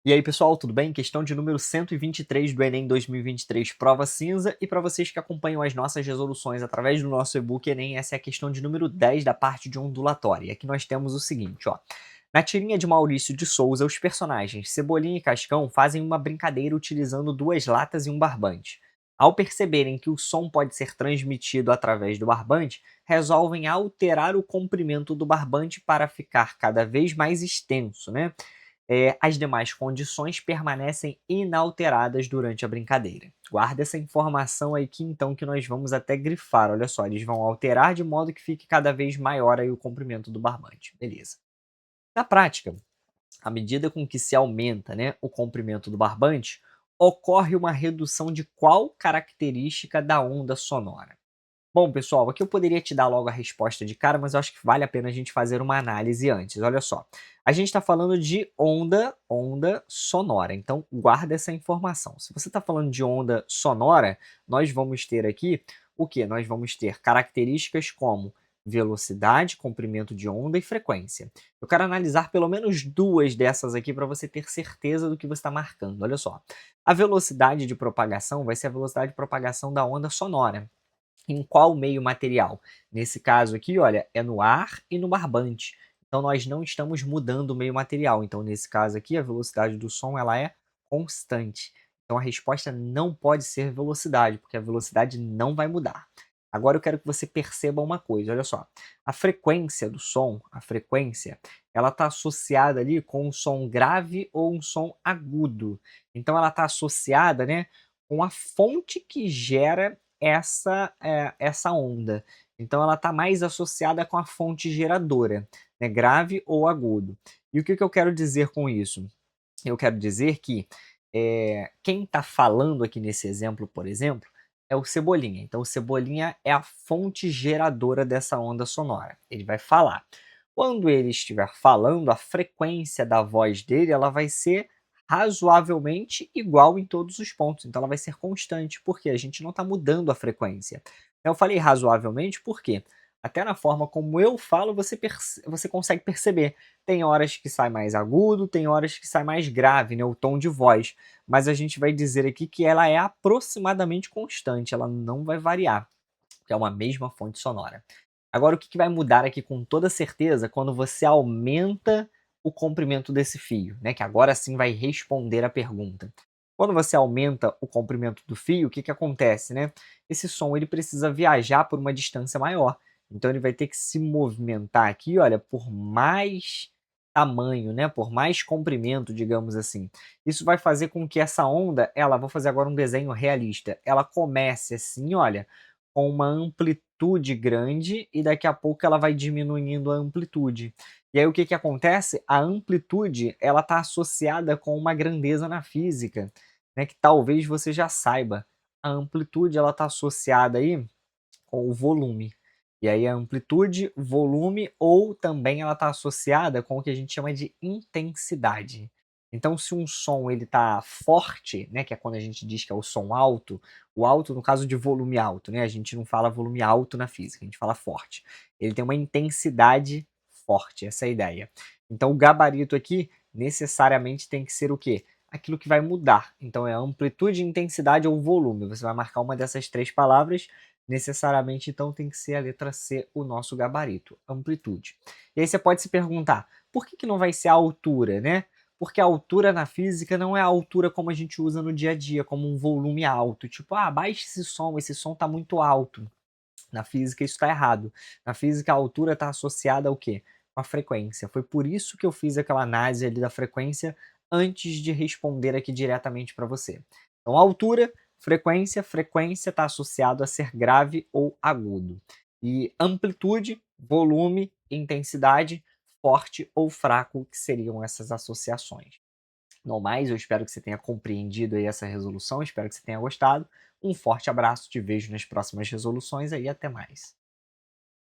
E aí, pessoal, tudo bem? Questão de número 123 do Enem 2023, prova cinza. E para vocês que acompanham as nossas resoluções através do nosso e-book Enem, essa é a questão de número 10 da parte de ondulatória. E aqui nós temos o seguinte, ó. Na tirinha de Maurício de Souza, os personagens Cebolinha e Cascão fazem uma brincadeira utilizando duas latas e um barbante. Ao perceberem que o som pode ser transmitido através do barbante, resolvem alterar o comprimento do barbante para ficar cada vez mais extenso, né? As demais condições permanecem inalteradas durante a brincadeira. Guarda essa informação aí que então que nós vamos até grifar. Olha só, eles vão alterar de modo que fique cada vez maior aí o comprimento do barbante. Beleza. Na prática, à medida com que se aumenta, né, o comprimento do barbante, ocorre uma redução de qual característica da onda sonora? Bom, pessoal, aqui eu poderia te dar logo a resposta de cara, mas eu acho que vale a pena a gente fazer uma análise antes. Olha só, a gente está falando de onda sonora, então guarda essa informação. Se você está falando de onda sonora, nós vamos ter aqui o que? Nós vamos ter características como velocidade, comprimento de onda e frequência. Eu quero analisar pelo menos duas dessas aqui para você ter certeza do que você está marcando. Olha só, a velocidade de propagação vai ser a velocidade de propagação da onda sonora. Em qual meio material? Nesse caso aqui, olha, é no ar e no barbante. Então nós não estamos mudando o meio material. Então nesse caso aqui, a velocidade do som ela é constante. Então a resposta não pode ser velocidade, porque a velocidade não vai mudar. Agora eu quero que você perceba uma coisa, olha só. A frequência do som, a frequência, ela está associada ali com um som grave ou um som agudo. Então ela está associada, né, com a fonte que gera essa onda. Então ela está mais associada com a fonte geradora, né, grave ou agudo. E o que eu quero dizer com isso? Eu quero dizer que quem está falando aqui nesse exemplo, por exemplo, é o Cebolinha. Então o Cebolinha é a fonte geradora dessa onda sonora. Ele vai falar. Quando ele estiver falando, a frequência da voz dele ela vai ser razoavelmente igual em todos os pontos. Então ela vai ser constante, porque a gente não está mudando a frequência. Eu falei razoavelmente porque até na forma como eu falo você consegue perceber. Tem horas que sai mais agudo, tem horas que sai mais grave, né, o tom de voz. Mas a gente vai dizer aqui que ela é aproximadamente constante, ela não vai variar, porque é uma mesma fonte sonora. Agora, o que vai mudar aqui com toda certeza quando você aumenta o comprimento desse fio, né? Que agora sim vai responder a pergunta. Quando você aumenta o comprimento do fio, o que acontece, né? Esse som ele precisa viajar por uma distância maior. Então ele vai ter que se movimentar aqui, olha, por mais tamanho, né? Por mais comprimento, digamos assim. Isso vai fazer com que essa onda, vou fazer agora um desenho realista, ela comece assim, olha, com uma amplitude grande e daqui a pouco ela vai diminuindo a amplitude. E aí o que acontece? A amplitude ela está associada com uma grandeza na física, né, que talvez você já saiba. A amplitude ela está associada aí com o volume. E aí a amplitude, volume ou também ela está associada com o que a gente chama de intensidade. Então, se um som ele está forte, né, que é quando a gente diz que é o som alto, o alto no caso de volume alto, né, a gente não fala volume alto na física, a gente fala forte. Ele tem uma intensidade forte, essa é a ideia. Então, o gabarito aqui necessariamente tem que ser o quê? Aquilo que vai mudar. Então, é amplitude, intensidade ou volume. Você vai marcar uma dessas três palavras. Necessariamente, então, tem que ser a letra C o nosso gabarito, amplitude. E aí você pode se perguntar, por que não vai ser a altura, né? Porque a altura na física não é a altura como a gente usa no dia a dia, como um volume alto. Tipo, baixe esse som está muito alto. Na física isso está errado. Na física a altura está associada ao quê? Com a frequência. Foi por isso que eu fiz aquela análise ali da frequência antes de responder aqui diretamente para você. Então, altura, frequência, frequência está associado a ser grave ou agudo. E amplitude, volume, intensidade, forte ou fraco, que seriam essas associações. No mais, eu espero que você tenha compreendido aí essa resolução, espero que você tenha gostado. Um forte abraço, te vejo nas próximas resoluções aí, até mais.